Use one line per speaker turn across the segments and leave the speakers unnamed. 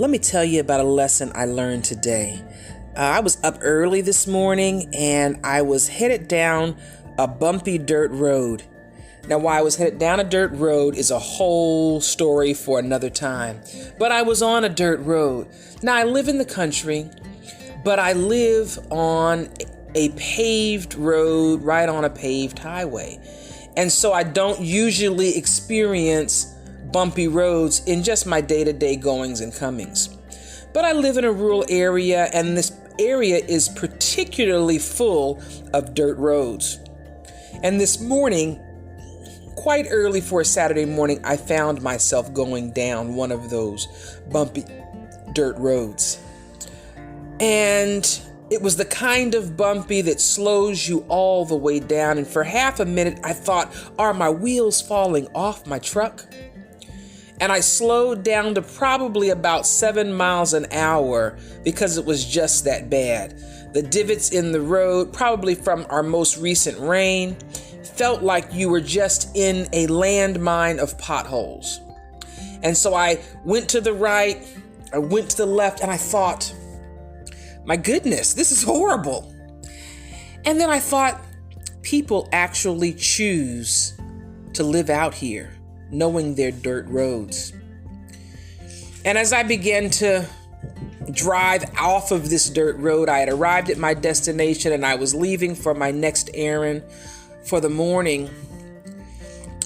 Let me tell you about a lesson I learned today. I was up early this morning and I was headed down a bumpy dirt road. Now, why I was headed down a dirt road is a whole story for another time. But I was on a dirt road. Now, I live in the country, but I live on a paved road, right on a paved highway. And so I don't usually experience bumpy roads in just my day-to-day goings and comings. But I live in a rural area, and this area is particularly full of dirt roads. And this morning, quite early for a Saturday morning, I found myself going down one of those bumpy dirt roads. And it was the kind of bumpy that slows you all the way down. And for half a minute, I thought, are my wheels falling off my truck? And I slowed down to probably about 7 miles an hour because it was just that bad. The divots in the road, probably from our most recent rain, felt like you were just in a landmine of potholes. And so I went to the right, I went to the left, and I thought, my goodness, this is horrible. And then I thought, people actually choose to live out here, knowing their dirt roads. And as I began to drive off of this dirt road, I had arrived at my destination and I was leaving for my next errand for the morning.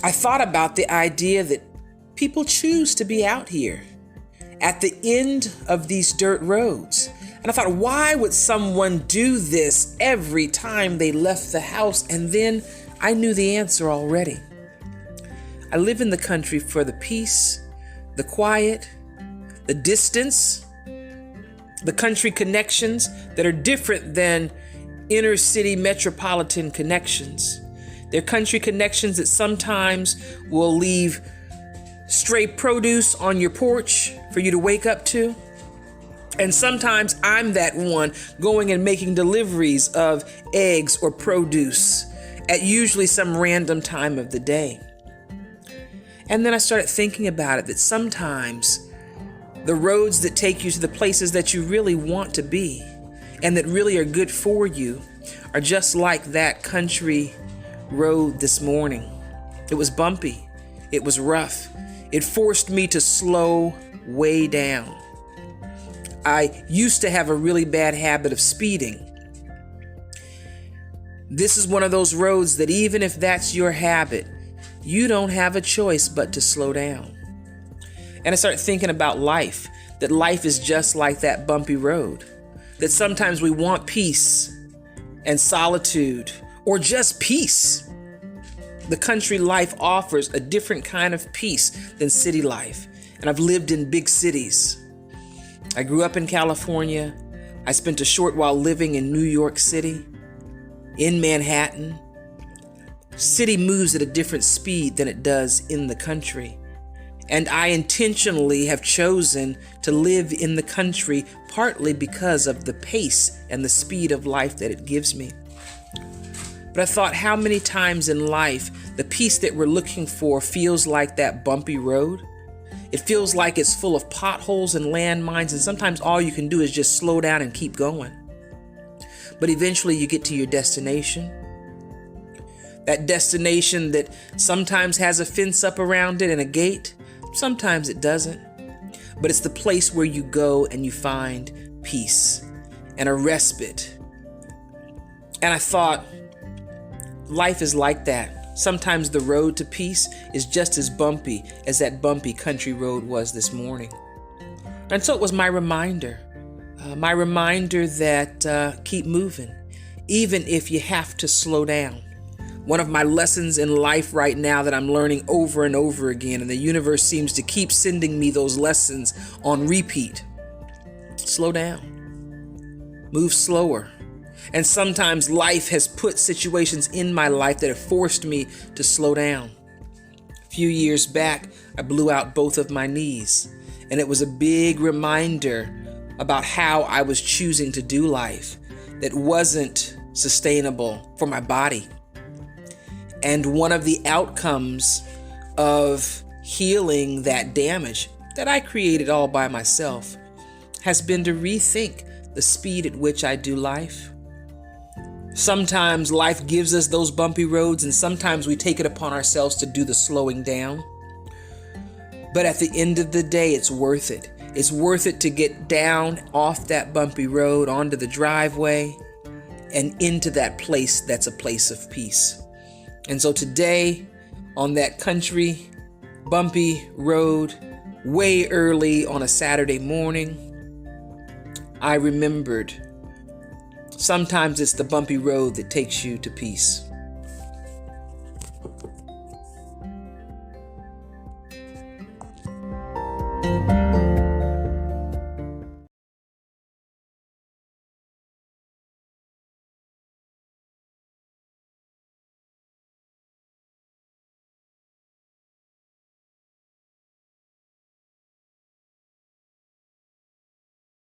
I thought about the idea that people choose to be out here at the end of these dirt roads. And I thought, why would someone do this every time they left the house? And then I knew the answer already. I live in the country for the peace, the quiet, the distance, the country connections that are different than inner city metropolitan connections. They're country connections that sometimes will leave stray produce on your porch for you to wake up to. And sometimes I'm that one going and making deliveries of eggs or produce at usually some random time of the day. And then I started thinking about it, that sometimes the roads that take you to the places that you really want to be and that really are good for you are just like that country road this morning. It was bumpy. It was rough. It forced me to slow way down. I used to have a really bad habit of speeding. This is one of those roads that even if that's your habit, you don't have a choice but to slow down. And I started thinking about life, that life is just like that bumpy road, that sometimes we want peace and solitude or just peace. The country life offers a different kind of peace than city life. And I've lived in big cities. I grew up in California. I spent a short while living in New York City, in Manhattan. City moves at a different speed than it does in the country. And I intentionally have chosen to live in the country partly because of the pace and the speed of life that it gives me. But I thought, how many times in life the peace that we're looking for feels like that bumpy road? It feels like it's full of potholes and landmines, and sometimes all you can do is just slow down and keep going. But eventually you get to your destination. That destination that sometimes has a fence up around it and a gate. Sometimes it doesn't. But it's the place where you go and you find peace and a respite. And I thought, life is like that. Sometimes the road to peace is just as bumpy as that bumpy country road was this morning. And so it was my reminder that keep moving, even if you have to slow down. One of my lessons in life right now that I'm learning over and over again, and the universe seems to keep sending me those lessons on repeat. Slow down. Move slower. And sometimes life has put situations in my life that have forced me to slow down. A few years back, I blew out both of my knees, and it was a big reminder about how I was choosing to do life that wasn't sustainable for my body. And one of the outcomes of healing that damage that I created all by myself has been to rethink the speed at which I do life. Sometimes life gives us those bumpy roads, and sometimes we take it upon ourselves to do the slowing down. But at the end of the day, it's worth it. It's worth it to get down off that bumpy road, onto the driveway, and into that place that's a place of peace. And so today, on that country, bumpy road, way early on a Saturday morning, I remembered sometimes it's the bumpy road that takes you to peace.